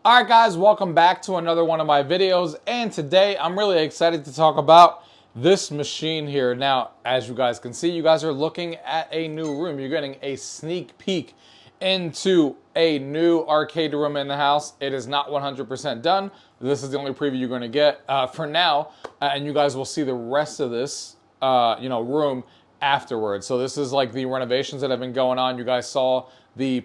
Alright guys, welcome back to another one of my videos, and today I'm really excited to talk about this machine here. Now, as you guys can see, you guys are looking at a new room. You're getting a sneak peek into a new arcade room in the house. It is not 100% done. This is the only preview you're going to get for now, and you guys will see the rest of this room afterwards. So this is like the renovations that have been going on. You guys saw the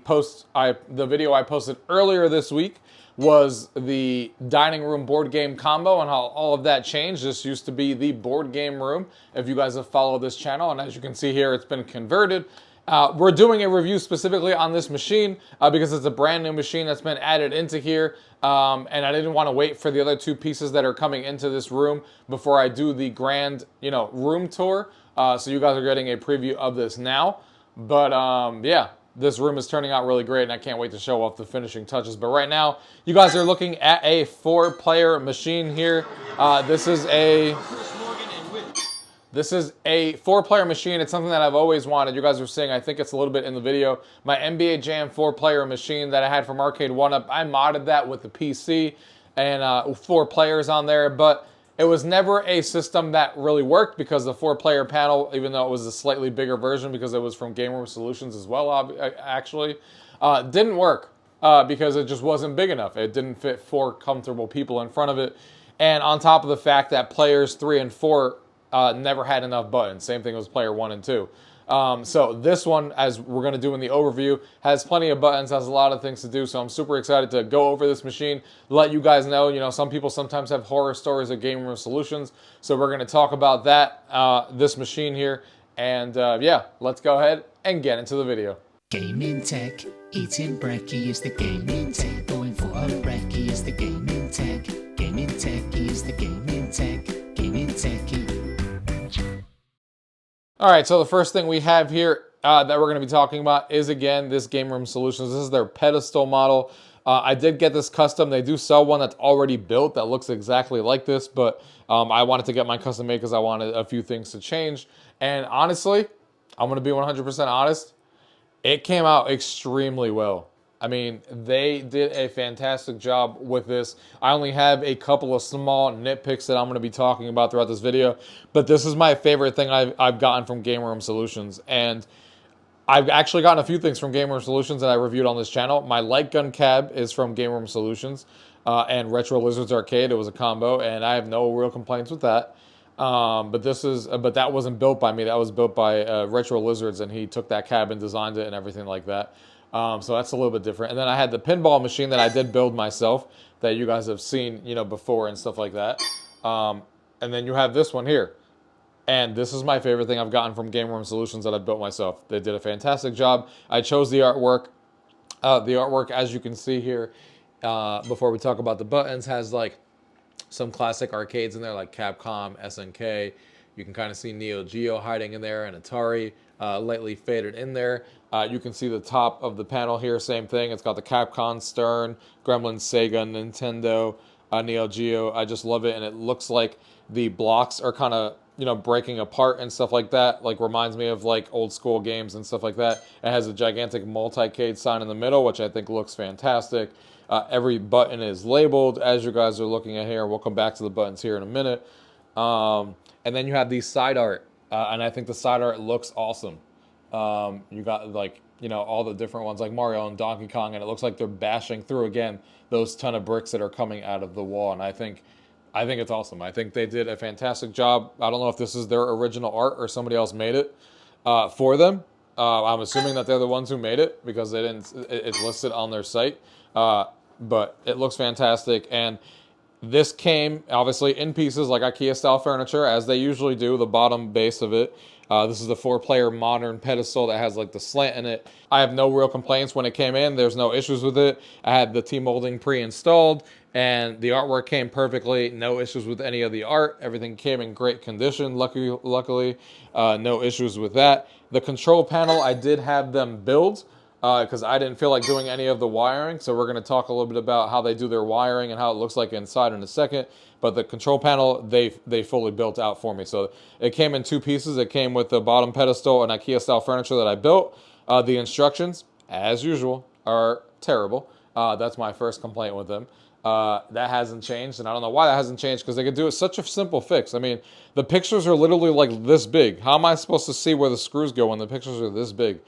video I posted earlier this week was the dining room board game combo and how all of that changed. This used to be the board game room, if you guys have followed this channel, and as you can see here, it's been converted. We're doing a review specifically on this machine because it's a brand new machine that's been added into here, and I didn't want to wait for the other two pieces that are coming into this room before I do the grand, room tour. So you guys are getting a preview of this now. But yeah, this room is turning out really great, and I can't wait to show off the finishing touches. But right now, you guys are looking at a 4-player machine here. This is a 4-player machine. It's something that I've always wanted. You guys are seeing, I think it's a little bit in the video, my NBA Jam 4-player machine that I had from Arcade 1-Up. I modded that with the PC and 4 players on there, but it was never a system that really worked because the 4-player panel, even though it was a slightly bigger version because it was from Game Room Solutions as well, actually, didn't work because it just wasn't big enough. It didn't fit 4 comfortable people in front of it. And on top of the fact that players 3 and 4 never had enough buttons. Same thing with player 1 and 2. So this one, as we're going to do in the overview, has plenty of buttons, has a lot of things to do, so I'm super excited to go over this machine, let you guys know, some people sometimes have horror stories of Game Room Solutions, so we're going to talk about that, this machine here, and yeah, let's go ahead and get into the video. Gaming tech, eating brekkie is the gaming tech, going for a brekkie is the gaming tech, gaming techie is the gaming tech, gaming techie. All right, so the first thing we have here that we're going to be talking about is, again, this Game Room Solutions. This is their pedestal model. I did get this custom. They do sell one that's already built that looks exactly like this, but I wanted to get mine custom made because I wanted a few things to change. And honestly, I'm going to be 100% honest, it came out extremely well. I mean, they did a fantastic job with this. I only have a couple of small nitpicks that I'm going to be talking about throughout this video, but this is my favorite thing I've gotten from Game Room Solutions. And I've actually gotten a few things from Game Room Solutions that I reviewed on this channel. My light gun cab is from Game Room Solutions, and Retro Lizards Arcade. It was a combo, and I have no real complaints with that. But that wasn't built by me. That was built by Retro Lizards, and he took that cab and designed it and everything like that. So that's a little bit different. And then I had the pinball machine that I did build myself that you guys have seen, before and stuff like that. And then you have this one here. And this is my favorite thing I've gotten from Game Room Solutions that I built myself. They did a fantastic job. I chose the artwork. The artwork, as you can see here, before we talk about the buttons, has like some classic arcades in there like Capcom, SNK. You can kind of see Neo Geo hiding in there and Atari lightly faded in there. You can see the top of the panel here, same thing. It's got the Capcom, Stern, Gremlins, Sega, Nintendo, Neo Geo. I just love it, and it looks like the blocks are kind of breaking apart and stuff like that. Like, reminds me of like old school games and stuff like that. It has a gigantic multi-cade sign in the middle, which I think looks fantastic. Every button is labeled, as you guys are looking at here. We'll come back to the buttons here in a minute. And then you have the side art, and I think the side art looks awesome. You got like, all the different ones like Mario and Donkey Kong, and it looks like they're bashing through, again, those ton of bricks that are coming out of the wall. And I think it's awesome. I think they did a fantastic job. I don't know if this is their original art or somebody else made it for them. I'm assuming that they're the ones who made it because they didn't. It's listed on their site, but it looks fantastic. And this came obviously in pieces like IKEA style furniture, as they usually do. The bottom base of it. This is the 4-player modern pedestal that has like the slant in it. I have no real complaints when it came in. There's no issues with it. I had the T-molding pre-installed, and the artwork came perfectly. No issues with any of the art. Everything came in great condition. Luckily, no issues with that. The control panel, I did have them build because I didn't feel like doing any of the wiring. So we're going to talk a little bit about how they do their wiring and how it looks like inside in a second. But the control panel, they fully built out for me. So it came in 2 pieces. It came with the bottom pedestal and IKEA style furniture that I built. The instructions, as usual, are terrible. That's my first complaint with them. That hasn't changed, and I don't know why that hasn't changed, because they could do it such a simple fix. I mean, the pictures are literally like this big. How am I supposed to see where the screws go when the pictures are this big?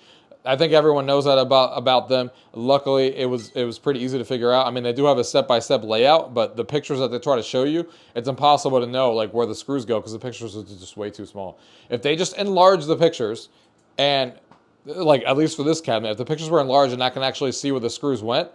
I think everyone knows that about them. Luckily, it was pretty easy to figure out. I mean, they do have a step-by-step layout, but the pictures that they try to show you, it's impossible to know like where the screws go, because the pictures are just way too small. If they just enlarge the pictures, and like at least for this cabinet, if the pictures were enlarged and I can actually see where the screws went,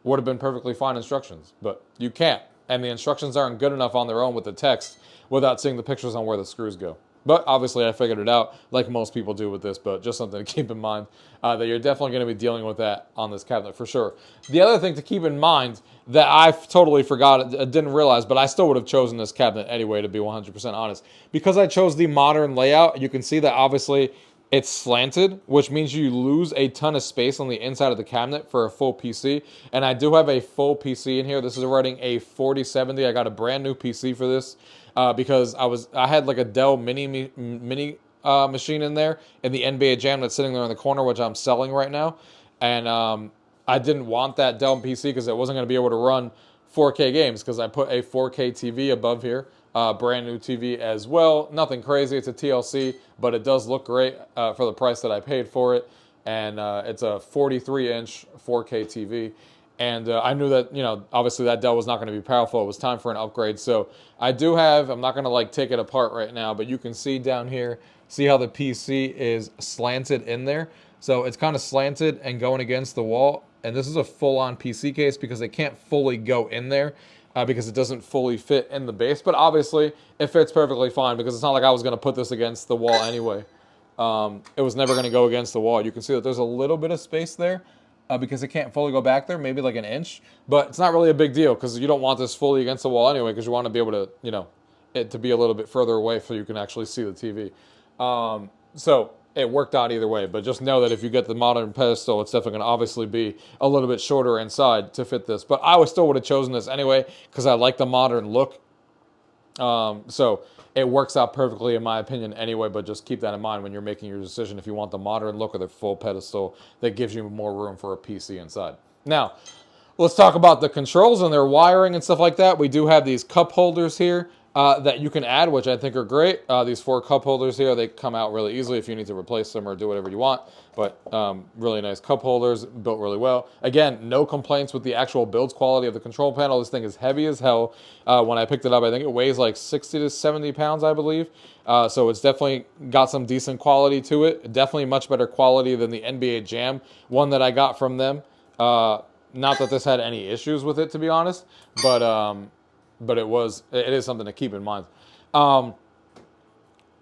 would have been perfectly fine instructions. But you can't, and the instructions aren't good enough on their own with the text without seeing the pictures on where the screws go. But obviously I figured it out like most people do with this, but just something to keep in mind, that you're definitely going to be dealing with that on this cabinet for sure. The other thing to keep in mind that I totally forgot, didn't realize, but I still would have chosen this cabinet anyway, to be 100% honest. Because I chose the modern layout, you can see that obviously it's slanted, which means you lose a ton of space on the inside of the cabinet for a full PC. And I do have a full PC in here. This is running a 4070. I got a brand new PC for this, because I had like a Dell mini machine in there in the NBA Jam that's sitting there in the corner, which I'm selling right now. And I didn't want that Dell PC because it wasn't going to be able to run 4K games, because I put a 4K TV above here. Brand new TV as well. Nothing crazy. It's a TLC, but it does look great for the price that I paid for it. And it's a 43-inch 4K TV. And I knew that, obviously that Dell was not going to be powerful. It was time for an upgrade. So I do have, I'm not going to like take it apart right now, but you can see down here, see how the PC is slanted in there. So it's kind of slanted and going against the wall. And this is a full-on PC case because it can't fully go in there. Because it doesn't fully fit in the base. But obviously, it fits perfectly fine, because it's not like I was going to put this against the wall anyway. It was never going to go against the wall. You can see that there's a little bit of space there, because it can't fully go back there, maybe like an inch. But it's not really a big deal, because you don't want this fully against the wall anyway, because you want to be able to, it to be a little bit further away so you can actually see the TV. So it worked out either way, but just know that if you get the modern pedestal, it's definitely going to obviously be a little bit shorter inside to fit this. But I still would have chosen this anyway, because I like the modern look. So it works out perfectly in my opinion anyway, but just keep that in mind when you're making your decision if you want the modern look or the full pedestal that gives you more room for a PC inside. Now, let's talk about the controls and their wiring and stuff like that. We do have these cup holders here that you can add, which I think are great. These 4 cup holders here, they come out really easily if you need to replace them or do whatever you want. But really nice cup holders, built really well. Again, no complaints with the actual build quality of the control panel. This thing is heavy as hell. When I picked it up, I think it weighs like 60 to 70 pounds, I believe. So it's definitely got some decent quality to it. Definitely much better quality than the NBA Jam one that I got from them. Not that this had any issues with it, to be honest, but it is something to keep in mind.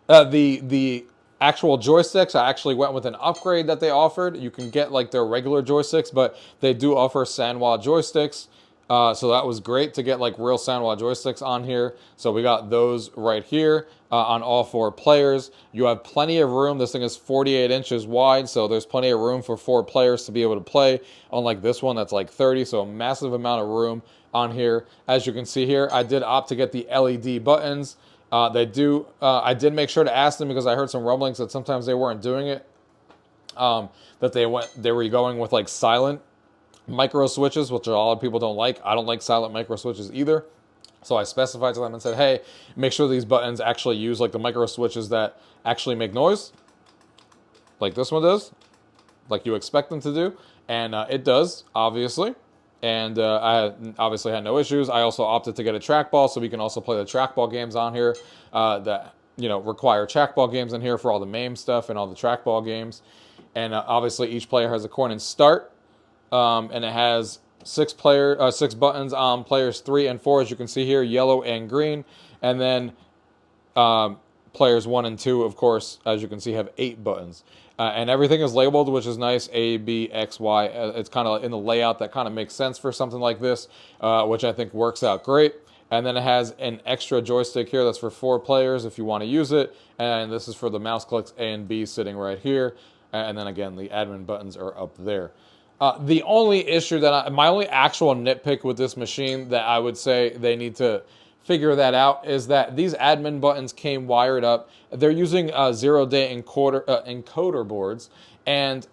The actual joysticks, I actually went with an upgrade that they offered. You can get like their regular joysticks, but they do offer Sanwa joysticks. So that was great to get like real Sanwa joysticks on here. So we got those right here on all 4 players. You have plenty of room. This thing is 48 inches wide, so there's plenty of room for 4 players to be able to play. Unlike this one that's like 30, so a massive amount of room on here. As you can see here, I did opt to get the LED buttons. I did make sure to ask them, because I heard some rumblings that sometimes they weren't doing it. That they were going with like silent micro switches, which a lot of people don't like. I don't like silent micro switches either. So I specified to them and said, hey, make sure these buttons actually use like the micro switches that actually make noise, like this one does, like you expect them to do. And it does, obviously. And I obviously had no issues. I also opted to get a trackball, so we can also play the trackball games on here that require trackball games in here for all the MAME stuff and all the trackball games. And obviously each player has a coin and start, and it has 6 buttons on players 3 and 4, as you can see here, yellow and green, and then players 1 and 2, of course, as you can see, have 8 buttons. And everything is labeled, which is nice, A, B, X, Y. It's kind of in the layout that kind of makes sense for something like this, which I think works out great. And then it has an extra joystick here that's for 4 players if you want to use it. And this is for the mouse clicks A and B sitting right here. And then again, the admin buttons are up there. The only issue my only actual nitpick with this machine that I would say they need to figure that out is that these admin buttons came wired up. They're using 0-day encoder boards, and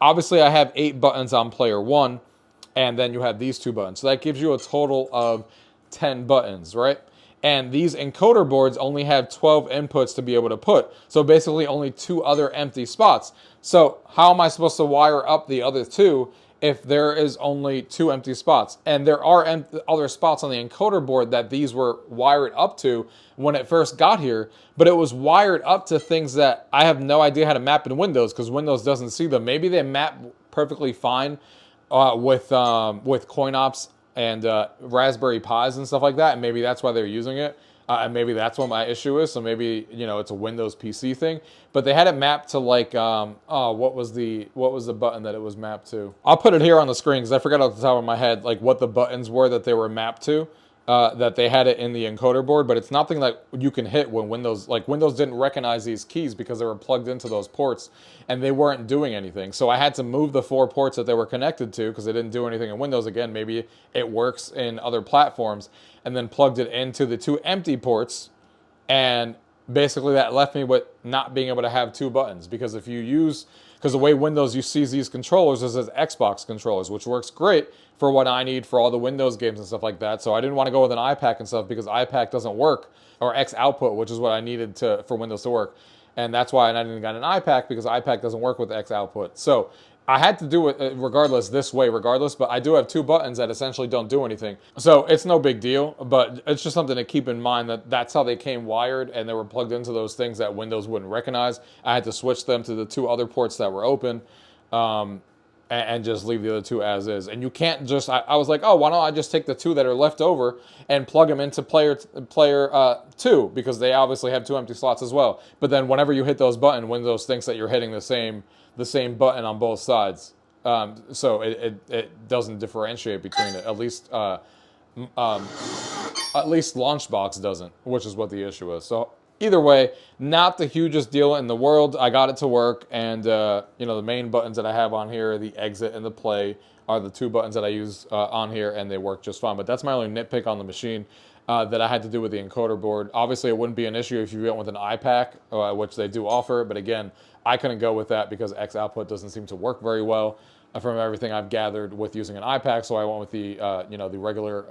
obviously I have 8 buttons on player 1, and then you have these 2 buttons. So that gives you a total of 10 buttons, right? And these encoder boards only have 12 inputs to be able to put. So basically only 2 other empty spots. So how am I supposed to wire up the other 2 if there is only 2 empty spots? And there are other spots on the encoder board that these were wired up to when it first got here, but it was wired up to things that I have no idea how to map in Windows, because Windows doesn't see them. Maybe they map perfectly fine with CoinOps and Raspberry Pis and stuff like that, and maybe that's why they're using it, and maybe that's what my issue is. So maybe, you know, it's a Windows PC thing. But they had it mapped to like, what was the button that it was mapped to? I'll put it here on the screen because I forgot off the top of my head like what the buttons were that they were mapped to. That they had it in the encoder board, but it's nothing that you can hit when Windows didn't recognize these keys because they were plugged into those ports and they weren't doing anything. So I had to move the 4 ports that they were connected to because they didn't do anything in Windows. Again, maybe it works in other platforms, and then plugged it into the 2 empty ports, and basically that left me with not being able to have 2 buttons, because because the way Windows uses these controllers is as Xbox controllers, which works great for what I need for all the Windows games and stuff like that. So I didn't want to go with an iPack and stuff because iPack doesn't work, or X output, which is what I needed for Windows to work. And that's why I didn't get an iPack, because iPack doesn't work with X output. So I had to do it this way regardless, but I do have 2 buttons that essentially don't do anything. So it's no big deal, but it's just something to keep in mind that that's how they came wired, and they were plugged into those things that Windows wouldn't recognize. I had to switch them to the 2 other ports that were open, and just leave the other 2 as is. And you can't just, I was like, oh, why don't I just take the 2 that are left over and plug them into player 2, because they obviously have 2 empty slots as well. But then whenever you hit those buttons, Windows thinks that you're hitting the same button on both sides. So it doesn't differentiate between it. At least Launchbox doesn't, which is what the issue is. So either way, not the hugest deal in the world. I got it to work, and you know, the main buttons that I have on here, the exit and the play, are the 2 buttons that I use on here, and they work just fine. But that's my only nitpick on the machine that I had to do with the encoder board. Obviously, it wouldn't be an issue if you went with an iPack, which they do offer. But again, I couldn't go with that because X output doesn't seem to work very well from everything I've gathered with using an iPack. So I went with the you know, the regular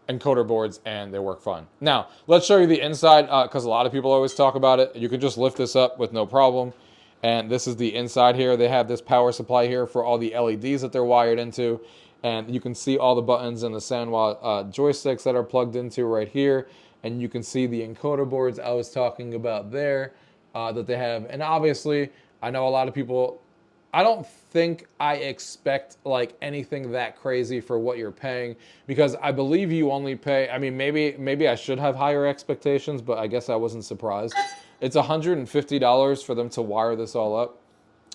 encoder boards, and they work fine. Now, let's show you the inside, because a lot of people always talk about it. You can just lift this up with no problem. And this is the inside here. They have this power supply here for all the LEDs that they're wired into. And you can see all the buttons and the Sanwa joysticks that are plugged into right here. And you can see the encoder boards I was talking about there that they have. And obviously, I know a lot of people, I don't think I expect like anything that crazy for what you're paying, because I believe you only pay, I mean, maybe I should have higher expectations, but I guess I wasn't surprised. It's $150 for them to wire this all up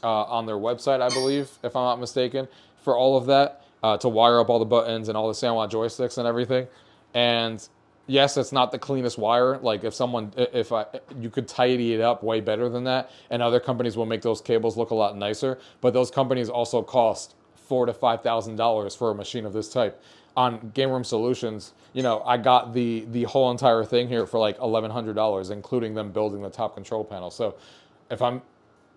on their website, I believe, if I'm not mistaken, for all of that, to wire up all the buttons and all the Sanwa joysticks and everything. And yes, it's not the cleanest wire. Like you could tidy it up way better than that, and other companies will make those cables look a lot nicer. But those companies also cost $4,000 to $5,000 for a machine of this type. On Game Room Solutions, you know, I got the whole entire thing here for like $1,100, including them building the top control panel. So if I'm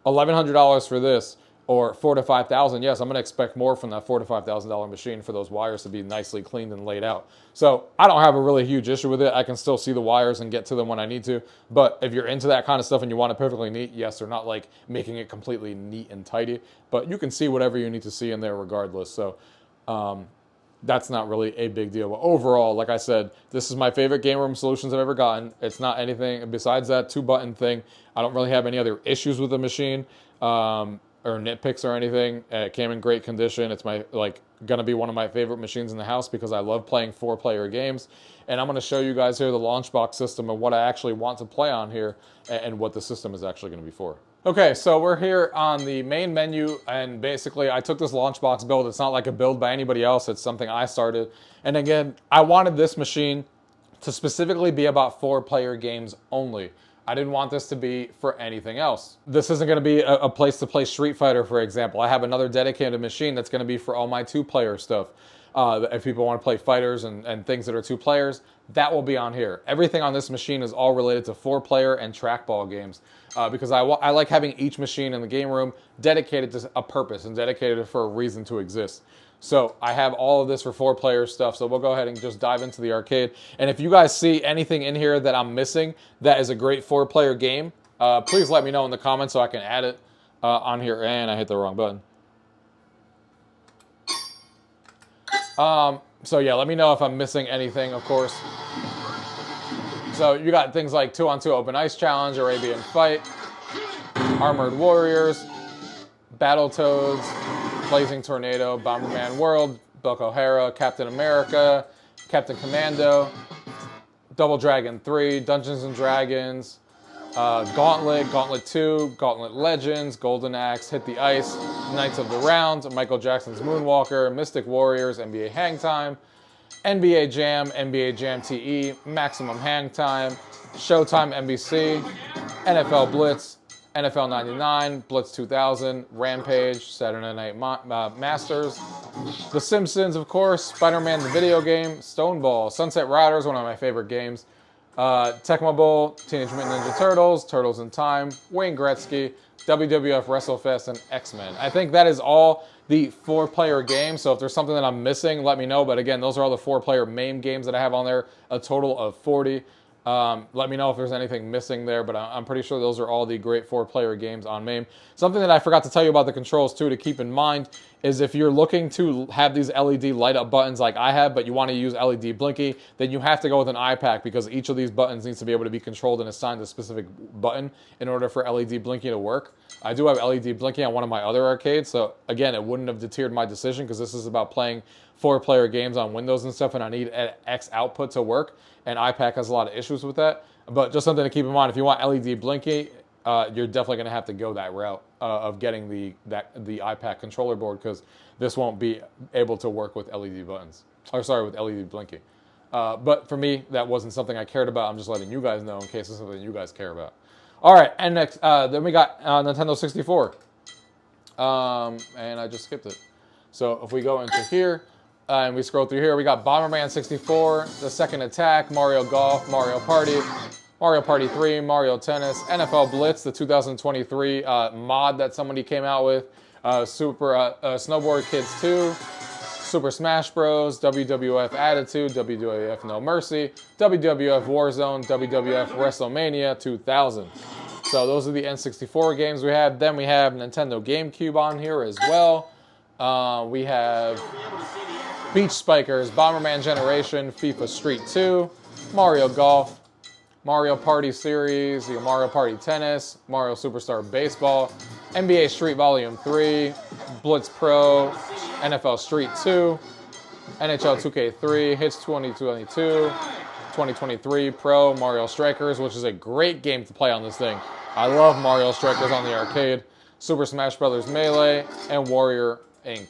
$1,100 for this, or $4,000 to $5,000, yes, I'm going to expect more from that $4,000 to $5,000 machine for those wires to be nicely cleaned and laid out. So I don't have a really huge issue with it. I can still see the wires and get to them when I need to. But if you're into that kind of stuff and you want it perfectly neat, yes, they're not like making it completely neat and tidy, but you can see whatever you need to see in there regardless. So that's not really a big deal. But overall, like I said, this is my favorite Game Room Solutions I've ever gotten. It's not anything besides that 2-button thing. I don't really have any other issues with the machine. Or nitpicks or anything. It came in great condition. It's gonna be one of my favorite machines in the house because I love playing 4-player games. And I'm gonna show you guys here the Launchbox system and what I actually want to play on here and what the system is actually gonna be for. Okay, so we're here on the main menu, and basically I took this Launchbox build. It's not like a build by anybody else. It's something I started. And again, I wanted this machine to specifically be about 4-player games only. I didn't want this to be for anything else. This isn't going to be a place to play Street Fighter, for example. I have another dedicated machine that's going to be for all my 2-player stuff. If people want to play fighters and things that are 2 players, that will be on here. Everything on this machine is all related to 4-player and trackball games because I like having each machine in the game room dedicated to a purpose and dedicated for a reason to exist. So I have all of this for 4-player stuff. So we'll go ahead and just dive into the arcade. And if you guys see anything in here that I'm missing that is a great 4-player game, please let me know in the comments so I can add it on here. And I hit the wrong button. So yeah, let me know if I'm missing anything, of course. So you got things like 2-on-2 Open Ice Challenge, Arabian Fight, Armored Warriors, Battletoads, Blazing Tornado, Bomberman World, Buck O'Hara, Captain America, Captain Commando, Double Dragon 3, Dungeons and Dragons, Gauntlet, Gauntlet 2, Gauntlet Legends, Golden Axe, Hit the Ice, Knights of the Round, Michael Jackson's Moonwalker, Mystic Warriors, NBA Hang Time, NBA Jam, NBA Jam TE, Maximum Hang Time, Showtime NBC, NFL Blitz, NFL 99, Blitz 2000, Rampage, Saturday Night Masters, The Simpsons, of course, Spider-Man the video game, Stoneball, Sunset Riders, one of my favorite games, Tecmo Bowl, Teenage Mutant Ninja Turtles, Turtles in Time, Wayne Gretzky, WWF WrestleFest, and X-Men. I think that is all the 4-player games, so if there's something that I'm missing, let me know. But again, those are all the 4-player MAME games that I have on there, a total of 40. Let me know if there's anything missing there, but I'm pretty sure those are all the great 4-player games on MAME. Something that I forgot to tell you about the controls too to keep in mind is if you're looking to have these LED light up buttons like I have, but you want to use LED blinky, then you have to go with an iPack because each of these buttons needs to be able to be controlled and assigned a specific button in order for LED blinky to work. I do have LED blinking on one of my other arcades, so again, it wouldn't have deterred my decision because this is about playing 4-player games on Windows and stuff, and I need X output to work, and iPack has a lot of issues with that. But just something to keep in mind, if you want LED blinky, you're definitely going to have to go that route of getting the iPack controller board because this won't be able to work with LED buttons. Or sorry, with LED blinking. But for me, that wasn't something I cared about. I'm just letting you guys know in case it's something you guys care about. All right, and next, then we got Nintendo 64. And I just skipped it. So if we go into here, and we scroll through here, we got Bomberman 64, The Second Attack, Mario Golf, Mario Party, Mario Party 3, Mario Tennis, NFL Blitz, the 2023 mod that somebody came out with, Snowboard Kids 2, Super Smash Bros, WWF Attitude, WWF No Mercy, WWF Warzone, WWF WrestleMania 2000. So those are the N64 games we have. Then we have Nintendo GameCube on here as well. We have Beach Spikers, Bomberman Generation, FIFA Street 2, Mario Golf, Mario Party Series, Mario Party Tennis, Mario Superstar Baseball, NBA Street Volume 3, Blitz Pro, NFL Street 2, NHL 2K3, Hits 2022, 2023 Pro, Mario Strikers, which is a great game to play on this thing. I love Mario Strikers on the arcade, Super Smash Bros. Melee, and Warrior Inc.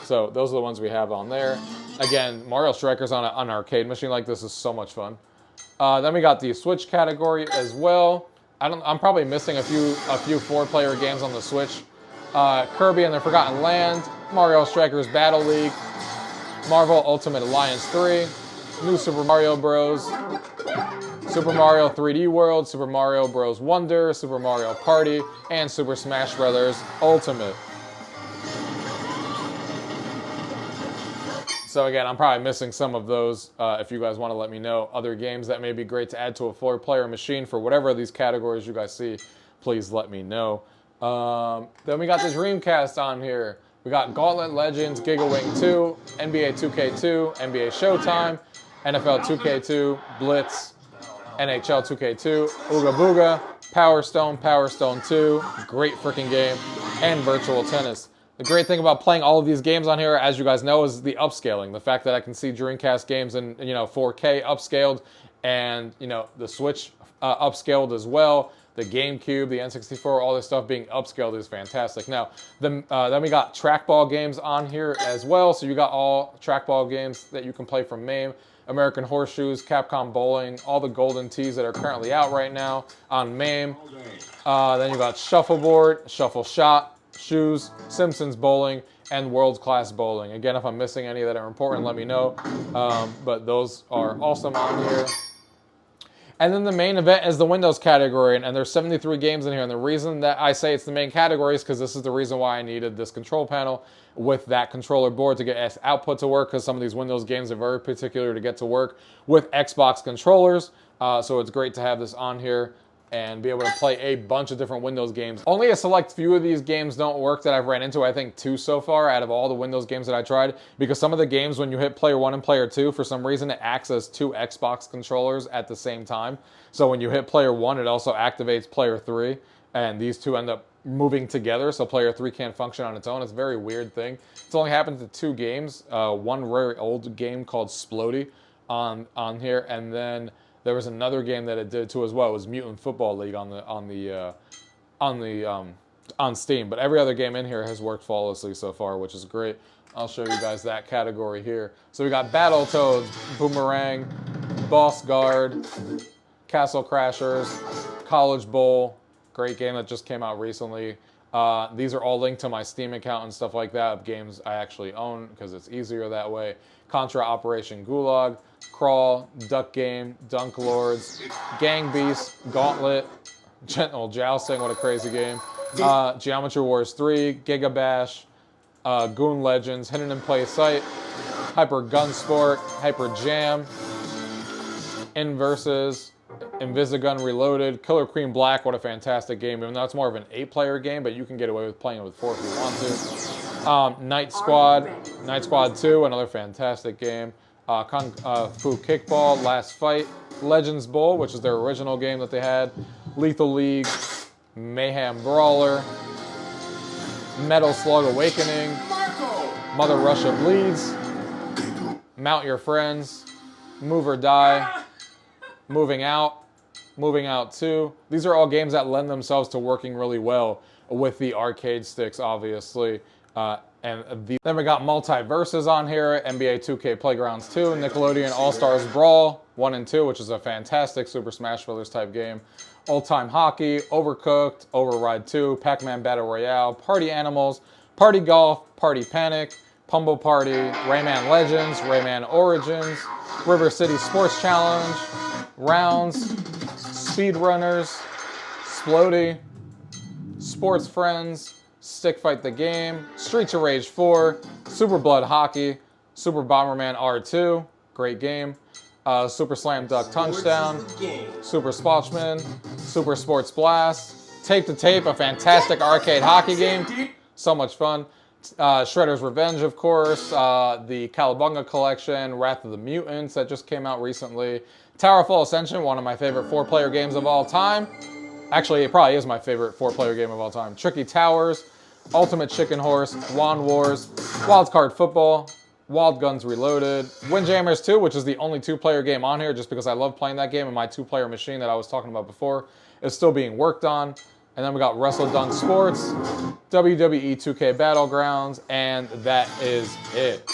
So those are the ones we have on there. Again, Mario Strikers on an arcade machine like this is so much fun. Then we got the Switch category as well. I'm probably missing a few 4-player games on the Switch. Kirby and the Forgotten Land, Mario Strikers Battle League, Marvel Ultimate Alliance 3, New Super Mario Bros., Super Mario 3D World, Super Mario Bros. Wonder, Super Mario Party, and Super Smash Bros. Ultimate. So again, I'm probably missing some of those. If you guys want to let me know other games that may be great to add to a 4-player machine for whatever of these categories you guys see, please let me know. Then we got the Dreamcast on here. We got Gauntlet Legends, Giga Wing 2, NBA 2K2, NBA Showtime, NFL 2K2, Blitz, NHL 2K2, Ooga Booga, Power Stone 2, great freaking game, and Virtual Tennis. The great thing about playing all of these games on here, as you guys know, is the upscaling. The fact that I can see Dreamcast games in 4K upscaled, and the Switch upscaled as well. The GameCube, the N64, all this stuff being upscaled is fantastic. Now, then we got Trackball games on here as well. So you got all Trackball games that you can play from MAME. American Horseshoes, Capcom Bowling, all the Golden Tees that are currently out right now on MAME. Then you got Shuffleboard, Shuffle Shot, Shoes, Simpsons Bowling, and World Class Bowling. Again, if I'm missing any that are important, let me know. But those are awesome on here. And then the main event is the Windows category, and there's 73 games in here. And the reason that I say it's the main category is because this is the reason why I needed this control panel with that controller board to get S output to work, because some of these Windows games are very particular to get to work with Xbox controllers. So it's great to have this on here and be able to play a bunch of different Windows games. Only a select few of these games don't work that I've ran into. I think 2 so far out of all the Windows games that I tried, because some of the games, when you hit player 1 and player 2, for some reason it acts as 2 Xbox controllers at the same time. So when you hit player 1, it also activates player 3, and these two end up moving together, so player 3 can't function on its own. It's a very weird thing. It's only happened to 2 games. One very old game called Splody on here, and then there was another game that it did too as well. It was Mutant Football League on Steam. But every other game in here has worked flawlessly so far, which is great. I'll show you guys that category here. So we got Battletoads, Boomerang, Boss Guard, Castle Crashers, College Bowl. Great game that just came out recently. These are all linked to my Steam account and stuff like that of games I actually own, because it's easier that way. Contra Operation Gulag, Crawl, Duck Game, Dunk Lords, Gang Beasts, Gauntlet, Gentle Jousting, what a crazy game. Geometry Wars 3, Giga Bash, Goon Legends, Hidden in Plain Sight, Hyper Gun Sport, Hyper Jam, Inverses, Invisigun Reloaded, Killer Queen Black, what a fantastic game. Even though it's more of an 8-player game, but you can get away with playing it with 4 if you want to. Night Squad 2, another fantastic game. Kung Fu Kickball, Last Fight, Legends Bowl, which is their original game that they had. Lethal League, Mayhem Brawler, Metal Slug Awakening, Mother Russia Bleeds, Mount Your Friends, Move or Die, Moving Out 2. These are all games that lend themselves to working really well with the arcade sticks, obviously. Then we got Multiverses on here, NBA 2K Playgrounds 2, Nickelodeon All-Stars Brawl 1 and 2, which is a fantastic Super Smash Bros. Type game. Old Time Hockey, Overcooked, Override 2, Pac-Man Battle Royale, Party Animals, Party Golf, Party Panic, Pumble Party, Rayman Legends, Rayman Origins, River City Sports Challenge, Rounds, Speedrunners, Splody, Sports Friends, Stick Fight the Game, Streets of Rage 4, Super Blood Hockey, Super Bomberman R2, great game, Super Slam Dunk Touchdown, Super Spotchman, Super Sports Blast, Tape to Tape, a fantastic arcade hockey game, so much fun. Shredder's Revenge, of course, the Cowabunga Collection, Wrath of the Mutants that just came out recently, Towerfall Ascension, one of my favorite 4-player games of all time. Actually, it probably is my favorite 4-player game of all time. Tricky Towers, Ultimate Chicken Horse, Wand Wars, Wild Card Football, Wild Guns Reloaded, Windjammers 2, which is the only 2-player game on here just because I love playing that game, and my 2-player machine that I was talking about before is still being worked on. And then we got Wrestle Dunk Sports, WWE 2K Battlegrounds, and that is it.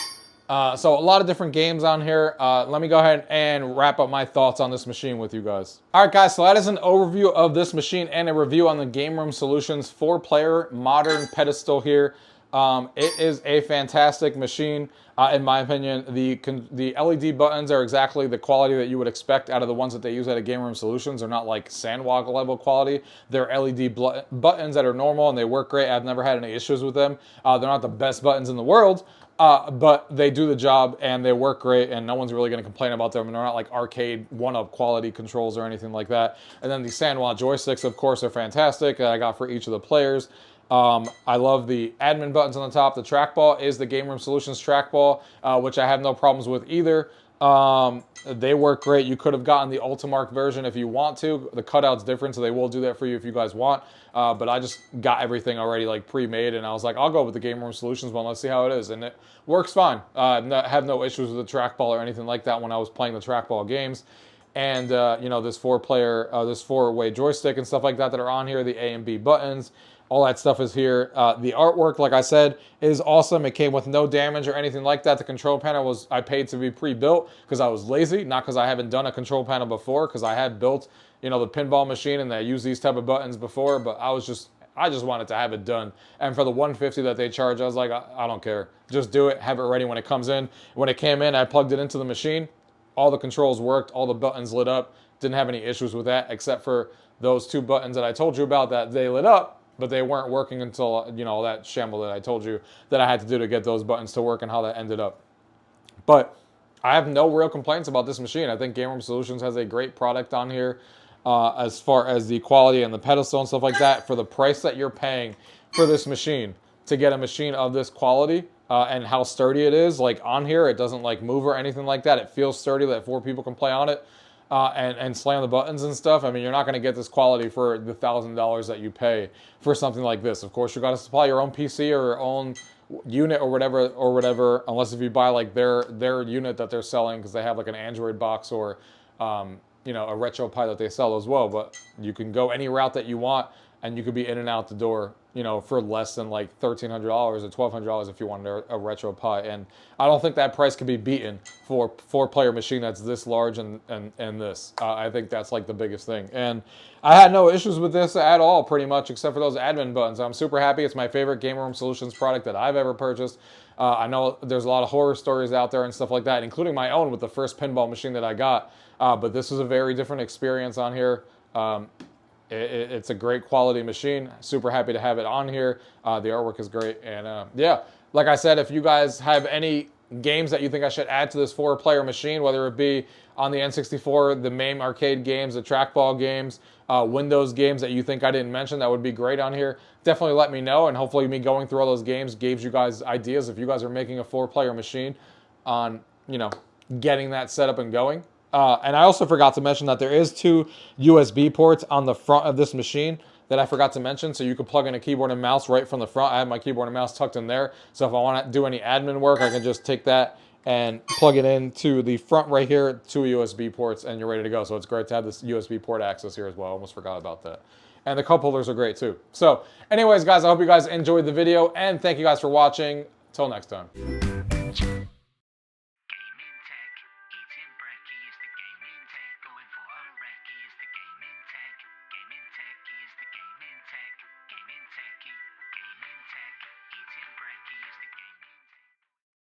So a lot of different games on here. Let me go ahead and wrap up my thoughts on this machine with you guys. All right, guys, so that is an overview of this machine and a review on the Game Room Solutions 4-player modern pedestal here. It is a fantastic machine, in my opinion. The LED buttons are exactly the quality that you would expect out of the ones that they use at a Game Room Solutions. They're not like Sandwalk level quality. They're LED buttons that are normal and they work great. I've never had any issues with them. They're not the best buttons in the world, but they do the job and they work great, and no one's really going to complain about them. And they're not like arcade one-up quality controls or anything like that. And then the Sandwalk joysticks, of course, are fantastic. I got for each of the players. I love the admin buttons on the top. The trackball is the Game Room Solutions trackball, which I have no problems with either. They work great. You could have gotten the Ultimark version if you want to. The cutout's different, so they will do that for you if you guys want. But I just got everything already like pre-made, and I was like, I'll go with the Game Room Solutions one. Let's see how it is, and it works fine. I have no issues with the trackball or anything like that when I was playing the trackball games. And you know, this 4-player, this 4-way joystick and stuff like that are on here. The A and B buttons. All that stuff is here. The artwork, like I said, is awesome. It came with no damage or anything like that. The control panel I paid to be pre-built because I was lazy, not because I haven't done a control panel before, because I had built, you know, the pinball machine and I used these type of buttons before, but I just wanted to have it done. And for the $150 that they charge, I was like, I don't care. Just do it. Have it ready when it comes in. When it came in, I plugged it into the machine. all the controls worked, all the buttons lit up. Didn't have any issues with that, except for those 2 buttons that I told you about that they lit up, but they weren't working until, you know, that shamble that I told you that I had to do to get those buttons to work and how that ended up. But I have no real complaints about this machine. I think Game Room Solutions has a great product on here as far as the quality and the pedestal and stuff like that. For the price that you're paying for this machine, to get a machine of this quality and how sturdy it is, like on here, it doesn't like move or anything like that. It feels sturdy that 4 people can play on it and slam the buttons and stuff. I mean, you're not going to get this quality for the $1,000 that you pay for something like this. Of course, you got to supply your own PC or your own unit or whatever, unless if you buy like their unit that they're selling, because they have like an Android box or you know, a RetroPie that they sell as well. But you can go any route that you want, and you could be in and out the door, you know, for less than like $1,300 or $1,200 if you wanted a RetroPie. And I don't think that price could be beaten for a 4-player machine that's this large and this. I think that's like the biggest thing. And I had no issues with this at all, pretty much, except for those admin buttons. I'm super happy. It's my favorite Game Room Solutions product that I've ever purchased. I know there's a lot of horror stories out there and stuff like that, including my own with the first pinball machine that I got. But this was a very different experience on here. It's a great quality machine. Super happy to have it on here. The artwork is great. And yeah, like I said, if you guys have any games that you think I should add to this 4-player machine, whether it be on the N64, the MAME arcade games, the Trackball games, Windows games that you think I didn't mention that would be great on here, definitely let me know. And hopefully me going through all those games gave you guys ideas if you guys are making a 4-player machine on, you know, getting that set up and going. And I also forgot to mention that there is 2 USB ports on the front of this machine that I forgot to mention. So you can plug in a keyboard and mouse right from the front. I have my keyboard and mouse tucked in there. So if I want to do any admin work, I can just take that and plug it into the front right here, 2 USB ports, and you're ready to go. So it's great to have this USB port access here as well. I almost forgot about that. And the cup holders are great too. So anyways, guys, I hope you guys enjoyed the video, and thank you guys for watching. Till next time.